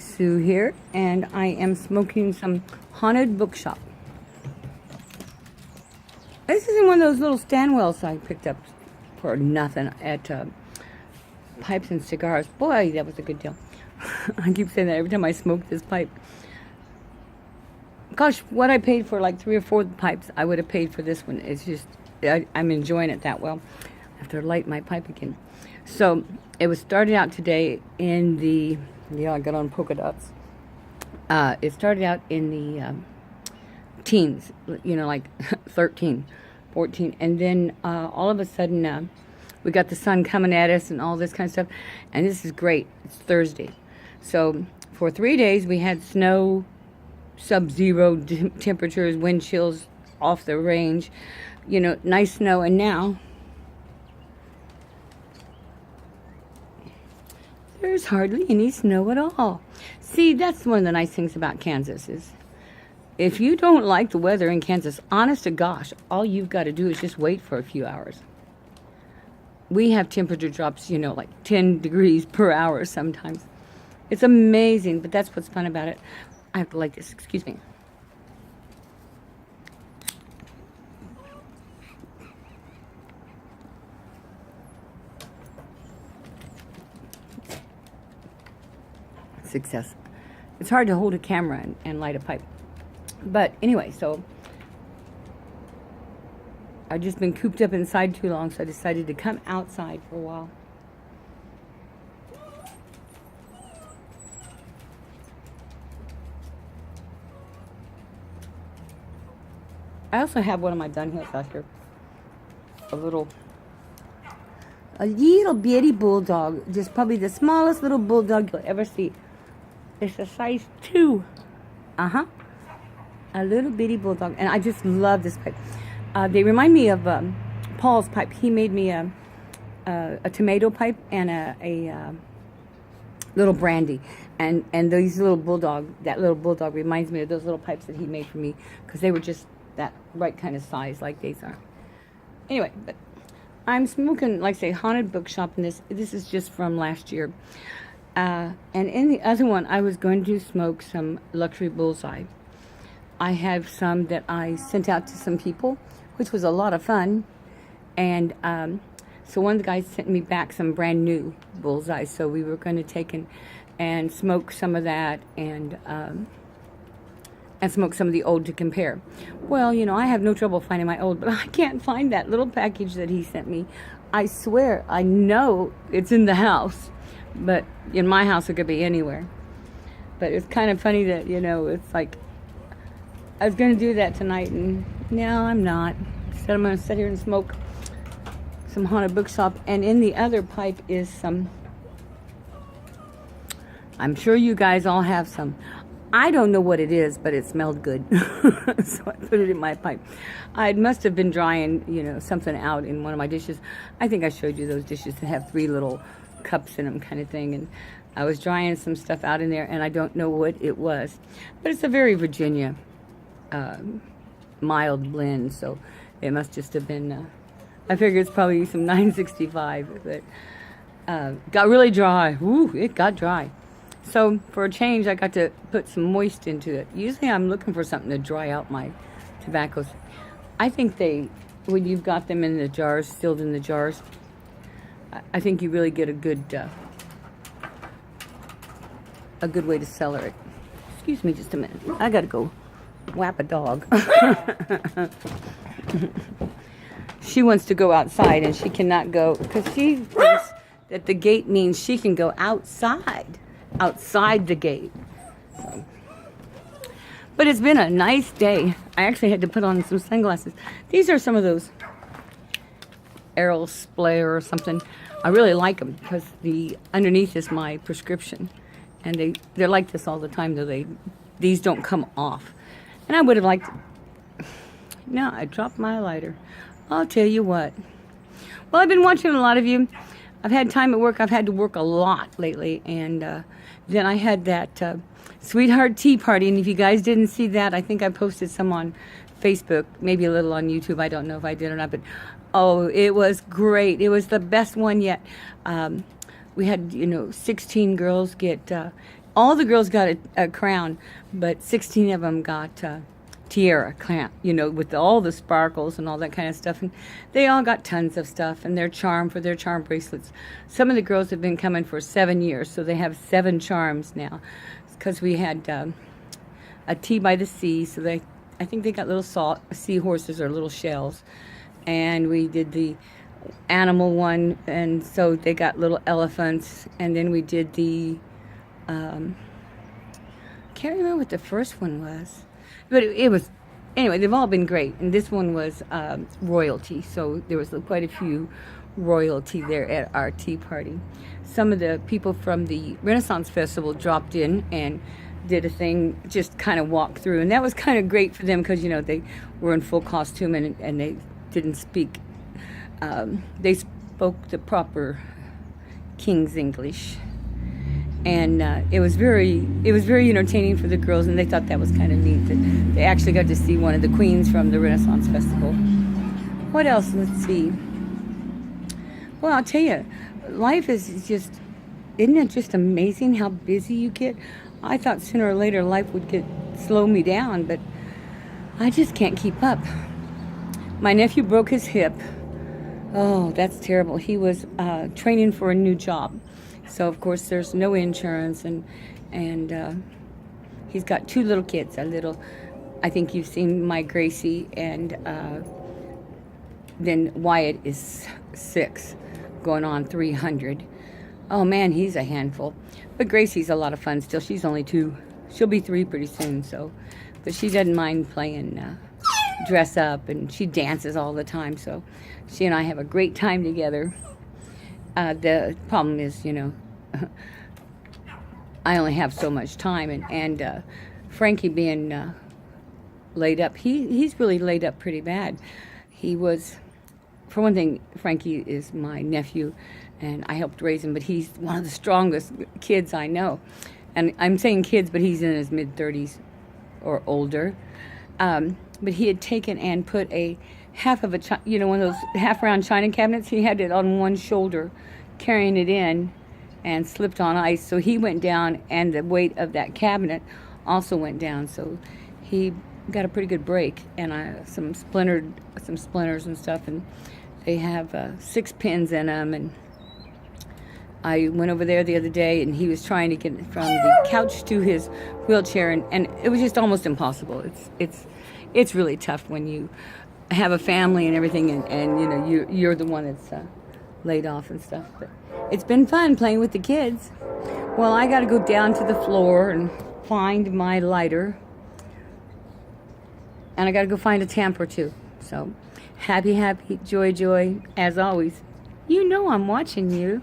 Sue here, and I am smoking some Haunted Bookshop. This is one of those little Stanwells I picked up for nothing at Pipes and Cigars. Boy, that was a good deal. I keep saying that every time I smoke this pipe. Gosh, what I paid for like 3 or 4 pipes, I would have paid for this one. It's just, I'm enjoying it that well. I have to light my pipe again. So, it was started out today in the, I got on polka dots. It started out in the teens, like 13, 14. And then all of a sudden, we got the sun coming at us and all this kind of stuff. And this is great. It's Thursday. So, for 3 days, we had snow, sub-zero temperatures, wind chills off the range, nice snow. And now there's hardly any snow at all. See, that's one of the nice things about Kansas is if you don't like the weather in Kansas, honest to gosh, all you've got to do is just wait for a few hours. We have temperature drops, like 10 degrees per hour sometimes. It's amazing, but that's what's fun about it. I have to like this, excuse me. Success. It's hard to hold a camera and light a pipe. But anyway, so I've just been cooped up inside too long, so I decided to come outside for a while. I also have one of my Dunhills out here. A little bitty bulldog. Just probably the smallest little bulldog you'll ever see. It's a size 2. A little bitty bulldog. And I just love this pipe. They remind me of Paul's pipe. He made me a tomato pipe and a little brandy. And these little that little bulldog reminds me of those little pipes that he made for me. Because they were just that right kind of size like these are. Anyway, but I'm smoking, like I say, Haunted Bookshop, and this is just from last year. And in the other one, I was going to smoke some Luxury Bullseye. I have some that I sent out to some people, which was a lot of fun. And so one of the guys sent me back some brand new Bullseye, so we were going to take and smoke some of that and smoke some of the old to compare. Well, I have no trouble finding my old, but I can't find that little package that he sent me. I swear, I know it's in the house, but in my house it could be anywhere. But it's kind of funny that, it's like, I was going to do that tonight, and no, I'm not. Instead, I'm going to sit here and smoke some Haunted Bookshop, and in the other pipe is some, I'm sure you guys all have some. I don't know what it is, but it smelled good. So I put it in my pipe. I must have been drying, something out in one of my dishes. I think I showed you those dishes that have 3 little cups in them kind of thing. And I was drying some stuff out in there, and I don't know what it was. But it's a very Virginia mild blend, so it must just have been, I figure it's probably some 965. But got really dry. Ooh, it got dry. So, for a change, I got to put some moist into it. Usually I'm looking for something to dry out my tobaccos. I think when you've got them in the jars, sealed in the jars, I think you really get a good way to cellar it. Excuse me just a minute. I got to go whap a dog. She wants to go outside, and she cannot go, because she thinks that the gate means she can go outside the gate. So. But it's been a nice day. I actually had to put on some sunglasses. These are some of those Errol Splayer or something. I really like them because the underneath is my prescription, and they're like this all the time, though these don't come off. And I would have liked. No, I dropped my lighter. I'll tell you what. Well, I've been watching a lot of you. I've had time at work. I've had to work a lot lately, and then I had that Sweetheart Tea Party, and if you guys didn't see that, I think I posted some on Facebook, maybe a little on YouTube. I don't know if I did or not, but oh, it was great. It was the best one yet. We had, 16 girls get all the girls got a crown, but 16 of them got tiara crown, with all the sparkles and all that kind of stuff. And they all got tons of stuff and their charm bracelets. Some of the girls have been coming for 7 years, so they have 7 charms now. Because we had a tea by the sea, so I think they got little seahorses or little shells. And we did the animal one, and so they got little elephants. And then we did the can't remember what the first one was, but it was, anyway, they've all been great. And this one was royalty, so there was quite a few royalty there at our tea party. Some of the people from the Renaissance Festival dropped in and did a thing, just kind of walked through, and that was kind of great for them because they were in full costume and they didn't speak, they spoke the proper King's English. And it was very entertaining for the girls, and they thought that was kind of neat that they actually got to see one of the queens from the Renaissance Festival. What else? Let's see. Well, I'll tell you, life is just, isn't it just amazing how busy you get? I thought sooner or later life would slow me down, but I just can't keep up. My nephew broke his hip. Oh, that's terrible. He was training for a new job. So, of course, there's no insurance, and he's got 2 little kids. I think you've seen my Gracie, and then Wyatt is 6, going on 300. Oh, man, he's a handful. But Gracie's a lot of fun still. She's only 2. She'll be 3 pretty soon, so. But she doesn't mind playing dress up, and she dances all the time, so she and I have a great time together. The problem is, I only have so much time, and Frankie being laid up, he's really laid up pretty bad. He was, for one thing, Frankie is my nephew, and I helped raise him, but he's one of the strongest kids I know. And I'm saying kids, but he's in his mid-30s or older. But he had taken and put a half of one of those half-round china cabinets. He had it on one shoulder, carrying it in, and slipped on ice. So he went down, and the weight of that cabinet also went down. So he got a pretty good break, and some splinters and stuff. And they have 6 pins in them. And I went over there the other day, and he was trying to get from the couch to his wheelchair, and it was just almost impossible. It's really tough when you have a family and everything, and you're the one that's laid off and stuff. But it's been fun playing with the kids. Well, I got to go down to the floor and find my lighter, and I got to go find a tamp or 2. So happy, joy, as always. I'm watching you.